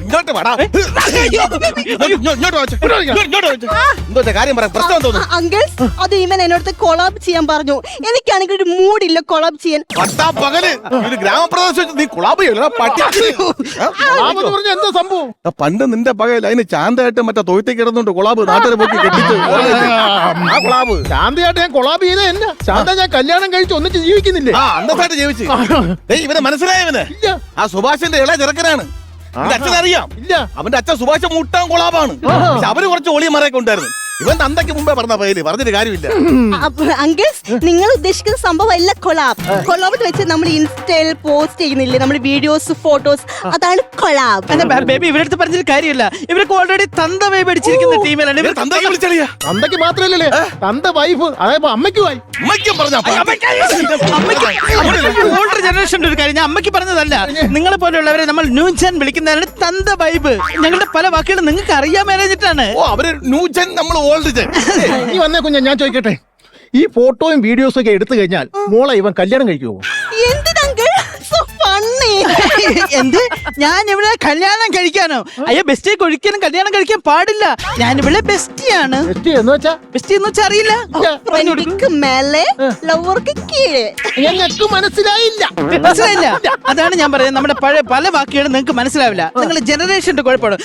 ഇങ്ങോട്ട് വാടാ. ഇങ്ങോട്ട് വാ. എന്തോ കാര്യം പറ, പ്രശ്നം തോന്നുന്നു. അങ്കിൾസ് അത് ഇവൻ എന്നോട് കൊളാബ് ചെയ്യാൻ പറഞ്ഞു. എനിക്കാണെങ്കിൽ ഒരു മൂഡില്ല കൊളാബ് ചെയ്യാൻ. പട്ടാ പകല് ഒരു ഗ്രാമപ്രദേശത്ത് നീ കുളാബ് ചെയ്യല പട്ടി. എന്താ സംഭവം? പണ്ട് നിന്റെ പകൽ അതിന് ചാന്തയായിട്ട് മറ്റേ തൊഴുത്തേക്ക് കിടന്നുണ്ട് കുളാബ് നാട്ടിലെ പൊക്കി കെട്ടിച്ച് ആ കുളാബ്. ശാന്തയായിട്ട് ഞാൻ കൊളാബ് ചെയ്തേ അല്ല. ശാന്ത ഞാൻ കല്യാണം കഴിച്ച് ഒന്നിച്ച് ജീവിക്കുന്നില്ലേ? ആ അന്തസ്സായിട്ട് ജീവിച്ച്. ഇവനെ മനസ്സിലായവന് ആ സുഭാഷിന്റെ ഇളയ ചെറുക്കനാണ്. അച്ഛനറിയാം. ഇല്ല. അവന്റെ അച്ഛൻ സുഭാഷ് മുട്ടാൻ കൊളാബാണ്. പക്ഷെ അവര് കുറച്ച് ഒളിമറയൊക്കെ ഉണ്ടായിരുന്നു. ഇവൻ തന്തയ്ക്ക് മുമ്പേ പറഞ്ഞ പേര് പറഞ്ഞിട്ട് കാര്യമില്ല. അങ്കിൾസ് നിങ്ങൾ ഉദ്ദേശിക്കുന്ന സംഭവം അല്ല കൊളാബ്. കൊളാബ് വെച്ച് നമ്മൾ ഇൻസ്റ്റയിൽ പോസ്റ്റ് ചെയ്യുന്നില്ലേ, നമ്മൾ വീഡിയോസ് ഫോട്ടോസ്, അതാണ് കൊളാബ്. ബേബി ഇവരുടെ അടുത്ത് പറഞ്ഞിട്ട് കാര്യമില്ല. ഇവർക്ക് ഓൾറെഡി തന്ത വൈബ് അടിച്ചിരിക്കുന്ന ടീമിലാണ്. തന്തയ്ക്ക് വിളിച്ചളിയാ. തന്തയ്ക്ക് മാത്രല്ലേ, തന്റെ വൈഫ് അതായത് അമ്മയ്ക്കുമായി. അമ്മയ്ക്കും പറഞ്ഞ ഓൾഡ് ജനറേഷന്റെ ഒരു കാര്യം ഞാൻ അമ്മയ്ക്ക് പറഞ്ഞതല്ല. നിങ്ങളെ പോലെയുള്ളവരെ നമ്മൾ ന്യൂജൻ വിളിക്കുന്നതാണ് തന്ത വൈബ്. ഞങ്ങളുടെ പല വാക്കുകളും നിങ്ങൾക്ക് അറിയാൻ മേലഞ്ഞിട്ടാണ്. ഓ അവര് ന്യൂജൻ, നമ്മൾ ഓൾഡ് ജൻ. നീ വന്നേ കുഞ്ഞ, ഞാൻ ചോദിക്കട്ടെ, ഈ ഫോട്ടോയും വീഡിയോസും ഒക്കെ എടുത്തു കഴിഞ്ഞാൽ മോളെ ഇവൻ കല്യാണം കഴിക്കുമോ? എന്തിനങ്കിൾ സോ ഫണ്ണി. എന്ത്? ഞാൻ ഇവിടെ കല്യാണം കഴിക്കാനോ? അയ്യോ, ബെസ്റ്റിക്ക് ഒരിക്കലും കല്യാണം കഴിക്കാൻ പാടില്ല. ഞാൻ ഇവിടെ ബെസ്റ്റിയാണ്. എന്ന് വെച്ചാ ബെസ്റ്റി എന്ന് വെച്ചാൽ അറിയില്ല. ഫ്രണ്ടിക്ക് മേലെ ലവർക്ക് കീഴെ. ഞങ്ങൾക്ക് മനസ്സിലായില്ല. മനസ്സിലായില്ല? അതാണ് ഞാൻ പറയുന്നത്. നമ്മുടെ പഴയ പല വാക്കുകളും നിങ്ങൾക്ക് മനസ്സിലാവില്ല. നിങ്ങൾ ജനറേഷന്റെ കുഴപ്പമാണ്.